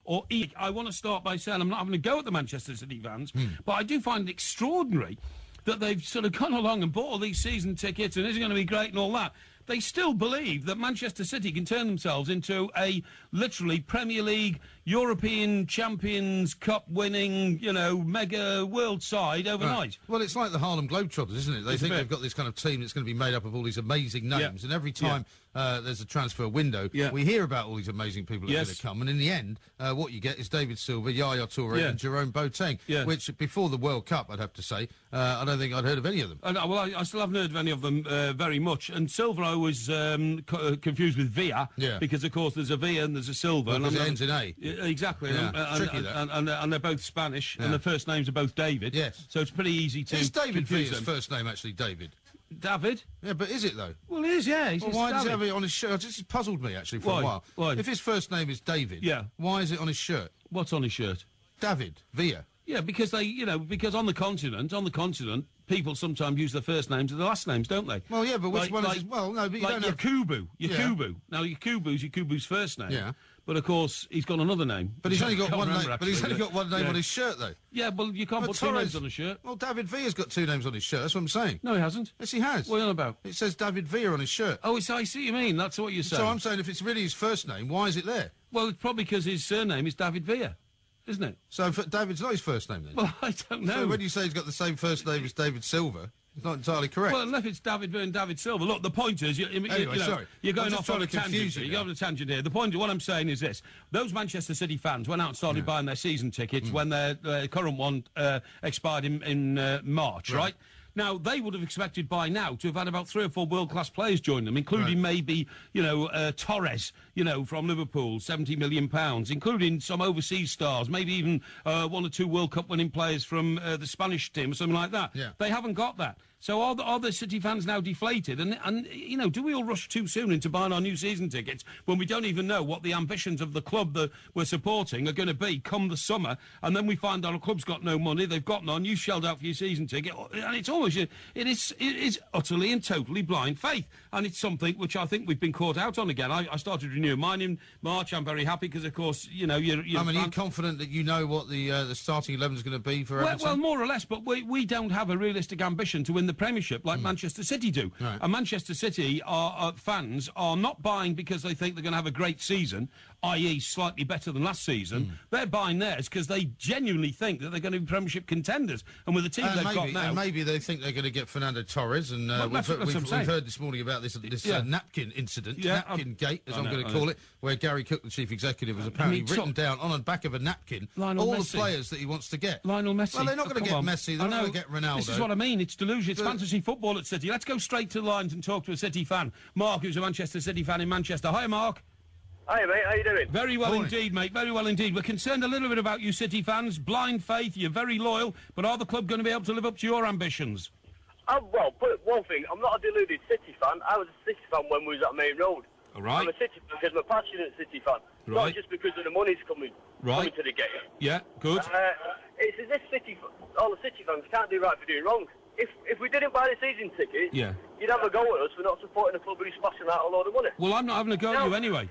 or E. I want to start by saying I'm not having a go at the Manchester City fans, but I do find it extraordinary that they've sort of gone along and bought all these season tickets and is it going to be great and all that. They still believe that Manchester City can turn themselves into a literally Premier League, European Champions Cup winning, mega world side overnight. Right. Well, it's like the Harlem Globetrotters, isn't it? They think they've got this kind of team that's going to be made up of all these amazing names, and every time there's a transfer window, we hear about all these amazing people that are going to come, and in the end, what you get is David Silva, Yaya Toure, and Jerome Boateng, which before the World Cup, I'd have to say, I don't think I'd heard of any of them. I still haven't heard of any of them very much, and Silva was confused with Villa, because of course there's a Villa and there's a Silva. Well, and it ends in A. Exactly, tricky that. And they're both Spanish, and their first names are both David. Yes. So it's pretty easy to Is David confuse Villa's them. first name actually David? David? Yeah, but is it though? Well, it is, yeah. He's why does he have it on his shirt? This has puzzled me actually for a while. Why? If his first name is David, why is it on his shirt? What's on his shirt? David Villa. Yeah, because because on the continent, people sometimes use their first names and their last names, don't they? Well, yeah, but which one is? Well, no, but you don't have Yakubu. Now, Yakubu's first name. Yeah. But of course, he's got another name. But he's only got one name. But he's only got one name on his shirt, though. Yeah, well, you can't put two names on a shirt. Well, David Villa's got two names on his shirt. That's what I'm saying. No, he hasn't. Yes, he has. What are you on about? It says David Villa on his shirt. Oh, I see what you mean. That's what you're saying. So I'm saying if it's really his first name, why is it there? Well, it's probably because his surname is David Villa, isn't it? So David's not his first name, then? Well, I don't know. So when you say he's got the same first name as David Silva, it's not entirely correct. Well, unless it's David Villa and David Silva. Look, the point is, you're going off on a tangent. You're going on a tangent here. The point, what I'm saying is this. Those Manchester City fans went out and started buying their season tickets when their current one expired in March, right? Now, they would have expected by now to have had about 3 or 4 world-class players join them, including maybe, Torres, from Liverpool, £70 million, including some overseas stars, maybe even 1 or 2 World Cup winning players from the Spanish team or something like that. Yeah. They haven't got that. So are the City fans now deflated? And do we all rush too soon into buying our new season tickets when we don't even know what the ambitions of the club that we're supporting are going to be come the summer, and then we find our club's got no money, they've got none, you shelled out for your season ticket, and it's almost, it is utterly and totally blind faith, and it's something which I think we've been caught out on again. I started renewing mine in March. I'm very happy because, of course, you're are you confident that you know what the starting 11 is going to be for Everton? Well, more or less, but we don't have a realistic ambition to win the Premiership like Manchester City do. Right. And Manchester City fans are not buying because they think they're going to have a great season, i.e. slightly better than last season. They're buying theirs because they genuinely think that they're going to be Premiership contenders. And with the team they've got now... And maybe they think they're going to get Fernando Torres, and we've heard this morning about this napkin incident, napkin gate, as I'm going to call it, where Gary Cook, the chief executive, has apparently written down on the back of a napkin all the players that he wants to get. Lionel Messi. Well, they're not going to get Messi, they're not going to get Ronaldo. This is what I mean, it's delusion, it's fantasy football at City. Let's go straight to the lines and talk to a City fan. Mark, who's a Manchester City fan in Manchester. Hi, Mark. Hi, mate. How you doing? Very well indeed, mate. Very well indeed. We're concerned a little bit about you City fans. Blind faith, you're very loyal, but are the club going to be able to live up to your ambitions? Well, put one thing, I'm not a deluded City fan. I was a City fan when we was at Main Road. All right. I'm a City fan because I'm a passionate City fan. Right. Not just because of the money's coming to the game. Yeah, good. It's as if all the City fans can't do right for doing wrong. If we didn't buy the season ticket, you'd have a go at us for not supporting a club who's splashing out a load of money. Well, I'm not having a go at you anyway.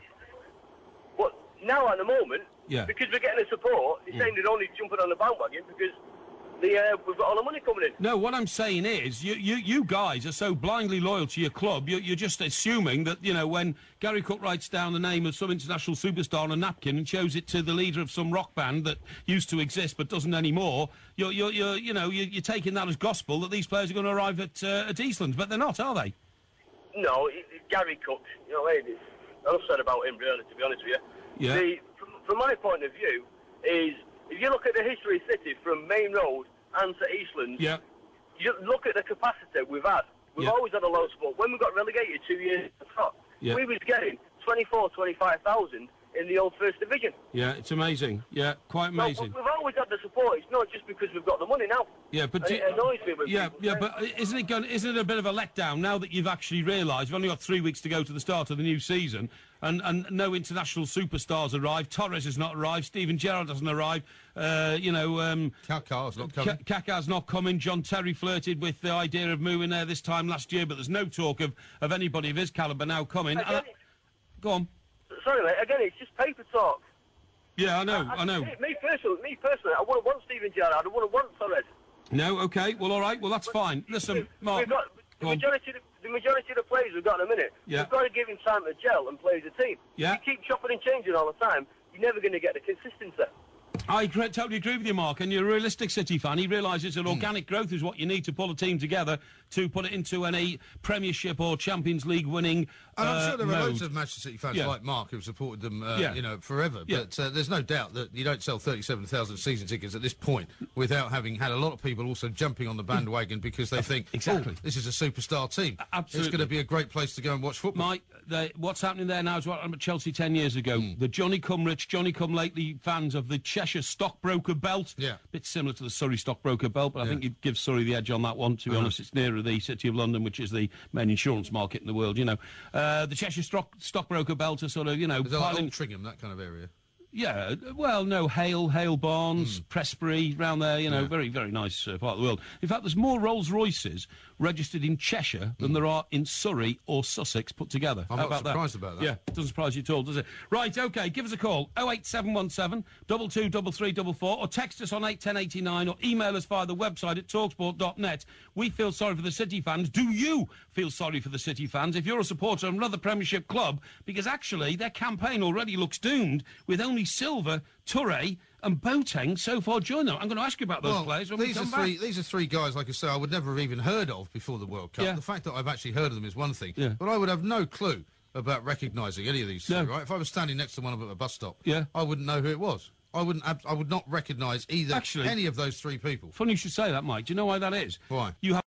But now at the moment, because we're getting the support, you're saying they're only jumping on the bandwagon because we've got all the money coming in. No, what I'm saying is, you guys are so blindly loyal to your club, you're just assuming that, when Gary Cook writes down the name of some international superstar on a napkin and shows it to the leader of some rock band that used to exist but doesn't anymore, you're taking that as gospel that these players are going to arrive at Eastland, but they're not, are they? No, Gary Cook, I've said about him, really, to be honest with you. Yeah. From my point of view, is if you look at the history of City from Main Road and to Eastland, you look at the capacity we've had. We've always had a low support. When we got relegated 2 years ago, we was getting 25,000 in the old First Division. Yeah, it's amazing. Yeah, quite amazing. We've always had the support. It's not just because we've got the money now. Yeah, but it annoys me when but isn't it a bit of a letdown now that you've actually realised we've only got 3 weeks to go to the start of the new season, and no international superstars arrive. Torres has not arrived. Steven Gerrard hasn't arrived. Kaká's not coming. Kaká's not coming. John Terry flirted with the idea of moving there this time last year, but there's no talk of anybody of his calibre now coming. Go on. Sorry, mate. Again, it's just paper talk. Yeah, I know. Me personally, I wouldn't want Steven Gerrard. I wouldn't want Torres. No, okay. Well, all right. Well, that's fine. Listen, Mark. We've got the majority of the players we've got in a minute. Yeah. We've got to give him time to gel and play as a team. Yeah. If you keep chopping and changing all the time, you're never going to get the consistency. I totally agree with you, Mark, and you're a realistic City fan. He realises that organic growth is what you need to pull a team together to put it into any Premiership or Champions League winning And I'm sure there are mode. loads of Manchester City fans like Mark who've supported them, forever. Yeah. But there's no doubt that you don't sell 37,000 season tickets at this point without having had a lot of people also jumping on the bandwagon because they think, exactly, this is a superstar team. Absolutely. It's going to be a great place to go and watch football. Mike, what's happening there now is what happened at Chelsea 10 years ago. The Johnny-come-rich, Johnny-come-lately fans of the Cheshire stockbroker belt. Yeah. Bit similar to the Surrey stockbroker belt, but I think you'd give Surrey the edge on that one, to be honest. It's nearer the City of London, which is the main insurance market in the world, you know. The Cheshire stockbroker belt are sort of, you know... Is that like Altrincham, that kind of area? Yeah, well, no, Hale Barnes, Prestbury, round there, you know, very, very nice part of the world. In fact, there's more Rolls-Royces registered in Cheshire than there are in Surrey or Sussex put together. I'm not surprised about that. Yeah, doesn't surprise you at all, does it? Right, OK, give us a call, 08717 223344, or text us on 81089, or email us via the website at talksport.net. We feel sorry for the City fans. Do you feel sorry for the City fans if you're a supporter of another Premiership club? Because actually, their campaign already looks doomed, with only Silva, Touré and Boateng so far joined them. I'm going to ask you about those players when we come back. These are three guys, like I say, I would never have even heard of before the World Cup. Yeah. The fact that I've actually heard of them is one thing, but I would have no clue about recognising any of these three, right? If I was standing next to one of them at a bus stop, I wouldn't know who it was. I would not recognise either any of those three people. Funny you should say that, Mike. Do you know why that is? Why? You have